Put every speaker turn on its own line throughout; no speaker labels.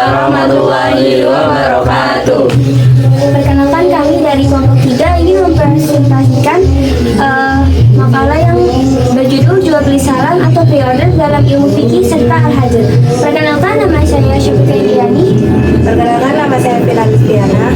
warahmatullahi wabarakatuh.
Perkenalkan, kami dari kelompok 3 ini mempresentasikan makalah yang berjudul Jual Beli Salam atau Pre-order dalam Ilmu Fikih serta Al-Hajj. Perkenalkan, nama saya Syukur Diani.
Perkenalkan, nama saya Vina Kristiana.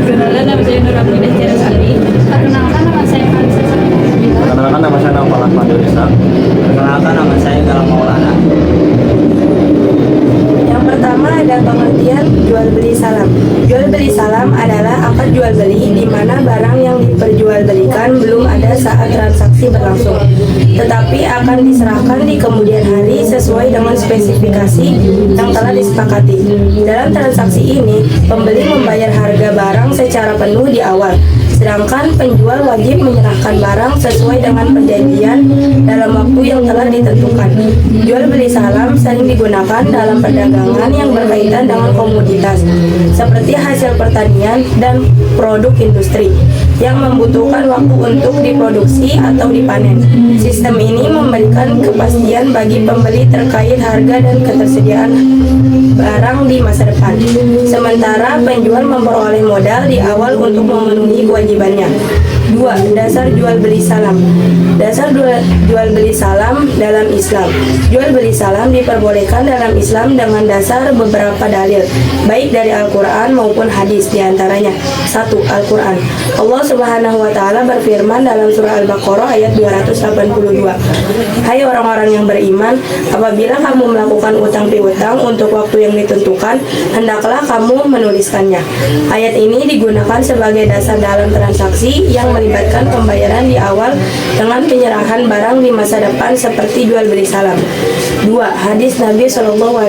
Perkenalkan, nama saya Nur Abdullah Jarasali.
Perkenalkan, nama saya Kalisa.
Perkenalkan, nama saya Naufal Ahmadul Ishaq.
Perkenalkan, nama saya Galang Maulana.
Yang pertama ada pengertian jual beli salam. Jual beli salam adalah akad jual beli di mana barang yang diperjualbelikan belum ada saat transaksi berlangsung, tetapi akan diserahkan di kemudian hari sesuai dengan spesifikasi yang telah disepakati. Dalam transaksi ini, pembeli membayar harga barang secara penuh di awal, sedangkan penjual wajib menyerahkan barang sesuai dengan perjanjian dalam waktu yang telah ditentukan. Jual beli salam sering digunakan dalam perdagangan yang berkaitan dengan komoditas, seperti hasil pertanian dan produk industri yang membutuhkan waktu untuk diproduksi atau dipanen. Sistem ini memberikan kepastian bagi pembeli terkait harga dan ketersediaan barang di masa depan. Sementara penjual memperoleh modal di awal untuk memenuhi kewajibannya. 2. Dasar jual beli salam. Dasar jual beli salam dalam Islam. Jual beli salam diperbolehkan dalam Islam dengan dasar beberapa dalil, baik dari Al-Quran maupun hadis. Di antaranya 1. Al-Quran. Allah Subhanahu wa Ta'ala berfirman dalam surah Al-Baqarah ayat 282. Hai orang-orang yang beriman, apabila kamu melakukan utang piutang untuk waktu yang ditentukan, hendaklah kamu menuliskannya. Ayat ini digunakan sebagai dasar dalam transaksi yang melibatkan pembayaran di awal dengan penyerahan barang di masa depan seperti jual beli salam. 2. Hadis Nabi SAW.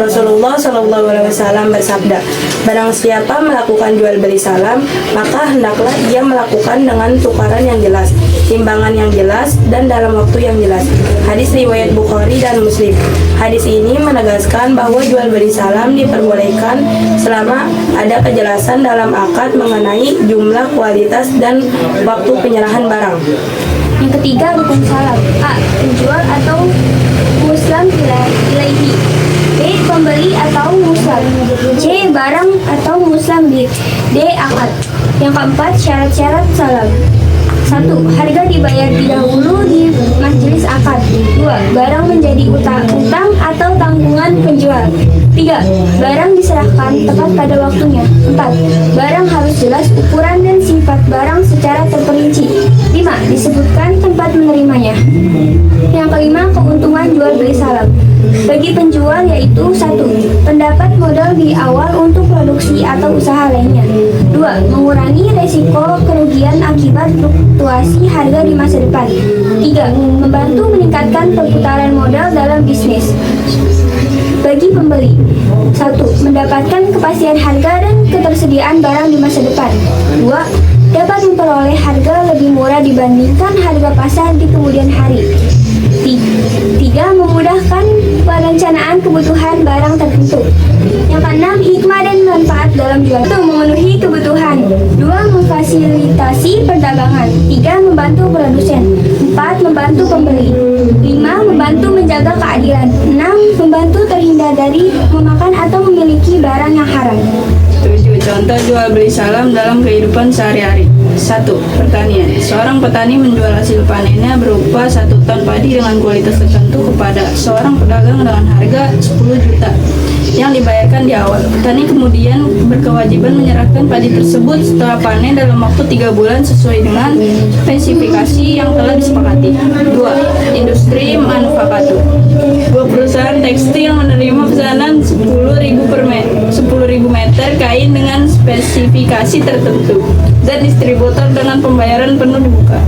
Rasulullah SAW bersabda, barang siapa melakukan jual beli salam, maka hendaklah ia melakukan dengan tukaran yang jelas, timbangan yang jelas, dan dalam waktu yang jelas. Hadis riwayat Bukhari dan Muslim. Hadis ini menegaskan bahwa jual beli salam diperbolehkan selama ada kejelasan dalam akad mengenai jumlah, kualitas, dan waktu penyerahan barang.
Yang ketiga, rukun salam. A. Penjual atau muslam ilaihi. B. Pembeli atau muslam. C. Barang atau muslam bid. D. Akad. Yang keempat, syarat-syarat salam. 1. Harga dibayar dahulu di majelis akad. 2. Barang menjadi utang atau tanggungan penjual. 3. Barang diserahkan tepat pada waktunya. 4. Barang harus jelas ukuran dan sifat barang secara terperinci. 5. Disebutkan tempat menerimanya. Yang kelima, keuntungan jual beli salam bagi penjual yaitu 1. Mendapat modal di awal untuk produksi atau usaha lainnya. 2. Mengurangi resiko kerugian akibat fluktuasi harga di masa depan. 3. Membantu meningkatkan perputaran modal dalam bisnis. Bagi pembeli, 1. Mendapatkan kepastian harga dan ketersediaan barang di masa depan. 2. Dapat memperoleh harga lebih murah dibandingkan harga pasar di kemudian hari. 3. Memudahkan perencanaan kebutuhan barang tertentu. Yang keenam, hikmah dan manfaat dalam jual. 1. Memenuhi kebutuhan. 2. Memfasilitasi perdagangan. 3. Membantu produsen. 4. Membantu pembeli. 5. Membantu menjaga keadilan. 6. Membantu terhindar dari memakan atau memiliki barang yang haram.
7. Contoh jual beli salam dalam kehidupan sehari-hari. 1. Pertanian. Seorang petani menjual hasil panennya berupa 1 ton padi dengan kualitas tertentu kepada seorang pedagang dengan harga 10 juta yang dibayarkan di awal. Petani kemudian berkewajiban menyerahkan padi tersebut setelah panen dalam waktu 3 bulan sesuai dengan spesifikasi yang telah disepakati. 2. Industri manufaktur. 2 perusahaan tekstil menerima pesanan 10.000 meter kain dengan spesifikasi tertentu dan distributor dengan pembayaran penuh dibuka.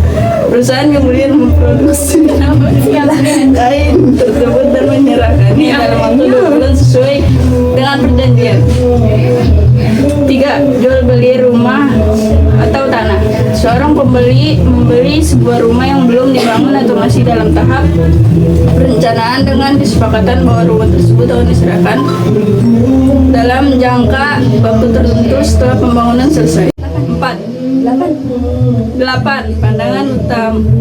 Perusahaan kemudian memproduksi kain tersebut dan menyerahkannya dalam waktu 2 bulan sesuai dengan perjanjian. 3. Jual beli rumah atau tanah. Seorang pembeli membeli sebuah rumah yang belum dibangun atau masih dalam tahap perencanaan dengan kesepakatan bahwa rumah tersebut akan diserahkan dalam jangka waktu tertentu setelah pembangunan selesai. 8. Pandangan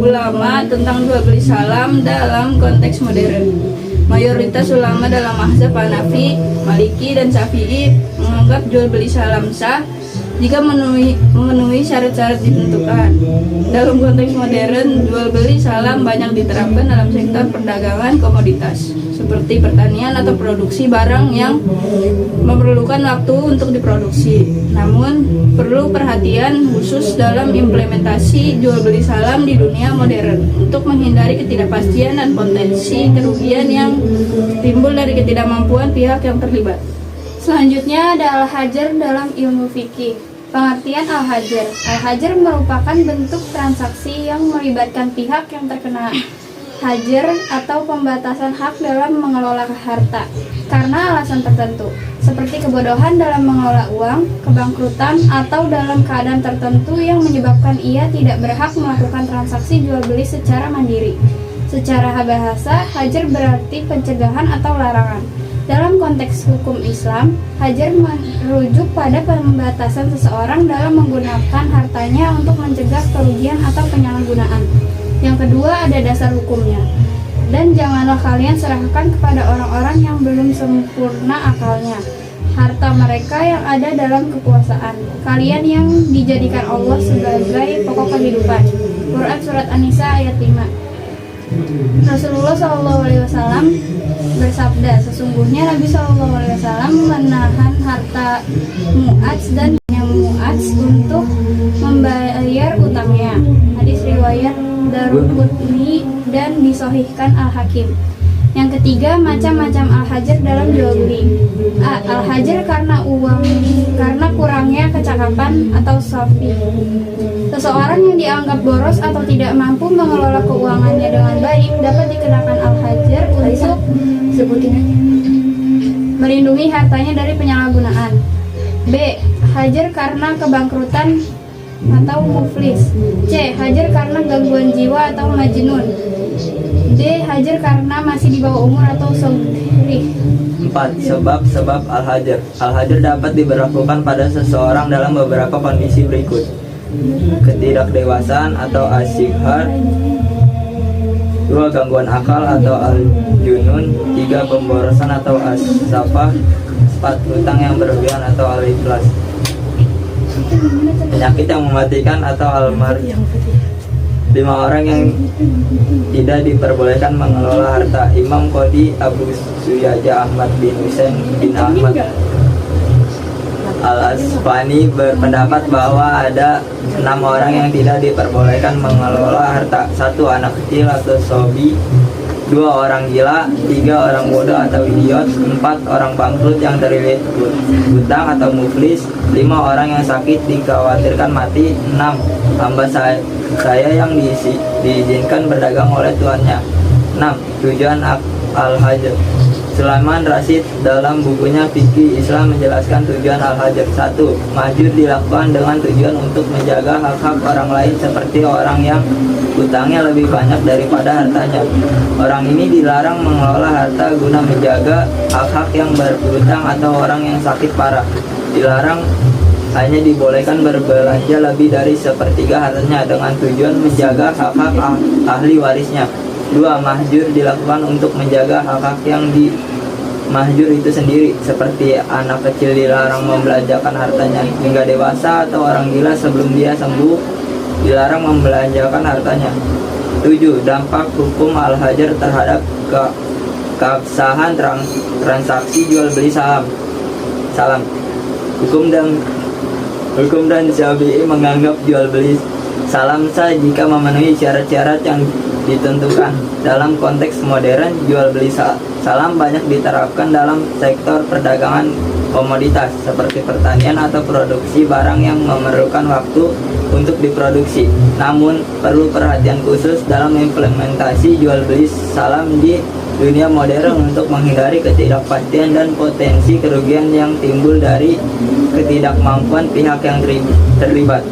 ulama tentang jual beli salam dalam konteks modern. Mayoritas ulama dalam mazhab Hanafi, Maliki, dan Syafi'i menganggap jual beli salam sah jika memenuhi syarat-syarat ditentukan. Dalam konteks modern, jual beli salam banyak diterapkan dalam sektor perdagangan komoditas seperti pertanian atau produksi barang yang memerlukan waktu untuk diproduksi. Namun, perlu perhatian khusus dalam implementasi jual beli salam di dunia modern untuk menghindari ketidakpastian dan potensi kerugian yang timbul dari ketidakmampuan pihak yang terlibat.
Selanjutnya ada al-hajar dalam ilmu fikih. Pengertian al-hajar. Al-hajar merupakan bentuk transaksi yang melibatkan pihak yang terkena hajar atau pembatasan hak dalam mengelola harta karena alasan tertentu, seperti kebodohan dalam mengelola uang, kebangkrutan, atau dalam keadaan tertentu yang menyebabkan ia tidak berhak melakukan transaksi jual beli secara mandiri. Secara bahasa, hajar berarti pencegahan atau larangan. Dalam konteks hukum Islam, hajar merujuk pada pembatasan seseorang dalam menggunakan hartanya untuk mencegah kerugian atau penyalahgunaan. Yang kedua ada dasar hukumnya. Dan janganlah kalian serahkan kepada orang-orang yang belum sempurna akalnya harta mereka yang ada dalam kekuasaan kalian yang dijadikan Allah sebagai pokok kehidupan. Quran Surat An-Nisa ayat 5. Rasulullah SAW bersabda, sesungguhnya Nabi SAW menahan harta Mu'adz dan Mu'adz untuk membayar utangnya. Hadis riwayat Daruqutni dan disohihkan Al-Hakim. Yang ketiga, macam-macam al-hajar dalam jual beli. A. Al-hajar karena kurangnya kecakapan atau safi. Seseorang yang dianggap boros atau tidak mampu mengelola keuangannya dengan baik dapat dikenakan al-hajar untuk melindungi hartanya dari penyalahgunaan. B. Hajar karena kebangkrutan atau muflis. C. Hajar karena gangguan jiwa atau majnun. D. Hajar karena masih di bawah umur atau soghrih.
4. Sebab al-hajar. Al-hajar dapat diberlakukan pada seseorang dalam beberapa kondisi berikut: ketidakdewasaan atau as-sighar. 2. Gangguan akal atau al-junun. 3. Pemborosan atau as-safah. 4. Hutang yang berlebihan atau al-iflas. Penyakit yang mematikan atau al-mar. 5 orang yang tidak diperbolehkan mengelola harta. Imam Qadi Abu Suyaja Ahmad bin Husain bin Ahmad Al-Asfani berpendapat bahwa ada 6 orang yang tidak diperbolehkan mengelola harta. 1. Anak kecil atau sobi. 2. Orang gila. 3. Orang bodoh atau idiot. 4. Orang bangkrut yang terlilit hutang atau muflis. 5. Orang yang sakit dikhawatirkan mati. 6. Hamba saya yang diizinkan berdagang oleh tuannya. 6. Tujuan al-hajar. Sulaiman Rasyid dalam bukunya Fikih Islam menjelaskan tujuan al-hajar. 1. Mahjur dilakukan dengan tujuan untuk menjaga hak-hak orang lain seperti orang yang hutangnya lebih banyak daripada hartanya. Orang ini dilarang mengelola harta guna menjaga hak-hak yang berhutang atau orang yang sakit parah. Dilarang hanya dibolehkan berbelanja lebih dari sepertiga hartanya dengan tujuan menjaga hak-hak ahli warisnya. 2. Mahjur dilakukan untuk menjaga hak-hak yang di mahjur itu sendiri, seperti anak kecil dilarang membelanjakan hartanya hingga dewasa, atau orang gila sebelum dia sembuh dilarang membelanjakan hartanya. 7. Dampak hukum al-hajar terhadap keabsahan transaksi jual beli salam. Hukum dan Syafi'i menganggap jual beli salam sah jika memenuhi syarat-syarat yang ditentukan. Dalam konteks modern, jual beli salam banyak diterapkan dalam sektor perdagangan komoditas seperti pertanian atau produksi barang yang memerlukan waktu untuk diproduksi. Namun, perlu perhatian khusus dalam implementasi jual beli salam di dunia modern untuk menghindari ketidakpastian dan potensi kerugian yang timbul dari ketidakmampuan pihak yang terlibat.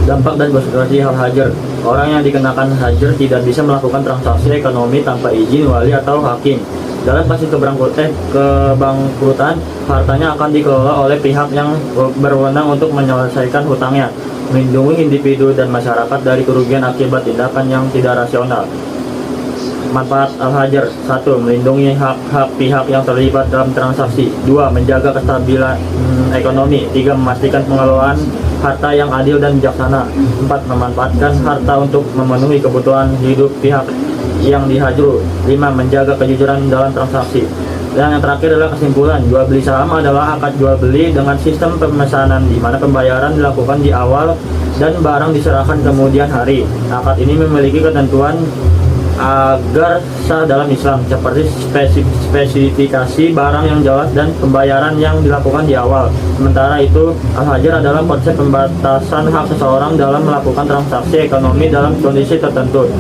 Dampak dan konsekuensi al-hajar. Orang yang dikenakan hajar tidak bisa melakukan transaksi ekonomi tanpa izin wali atau hakim. Dalam kasus kebangkrutan, hartanya akan dikelola oleh pihak yang berwenang untuk menyelesaikan hutangnya, melindungi individu dan masyarakat dari kerugian akibat tindakan yang tidak rasional. Manfaat Al-Hajar: 1. Melindungi hak-hak pihak yang terlibat dalam transaksi. 2. Menjaga kestabilan ekonomi. 3. Memastikan pengelolaan harta yang adil dan bijaksana. 4. Memanfaatkan harta untuk memenuhi kebutuhan hidup pihak yang dihajru. 5. Menjaga kejujuran dalam transaksi. Dan yang terakhir adalah kesimpulan. Jual beli saham adalah akad jual beli dengan sistem pemesanan di mana pembayaran dilakukan di awal dan barang diserahkan kemudian hari. Akad ini memiliki ketentuan agar sah dalam Islam, seperti spesifikasi barang yang jelas dan pembayaran yang dilakukan di awal. Sementara itu, Al-Hajar adalah konsep pembatasan hak seseorang dalam melakukan transaksi ekonomi dalam kondisi tertentu,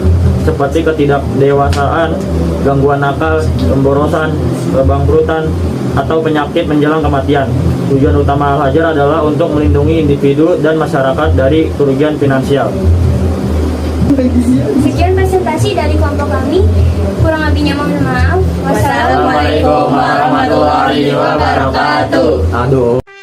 seperti ketidakdewasaan, gangguan nakal, pemborosan, kebangkrutan, atau penyakit menjelang kematian. Tujuan utama Al-Hajar adalah untuk melindungi individu dan masyarakat dari kerugian finansial.
Sekian presentasi dari kelompok kami. Kurang lebihnya mohon maaf.
Wassalamualaikum warahmatullahi wabarakatuh.
Aduh.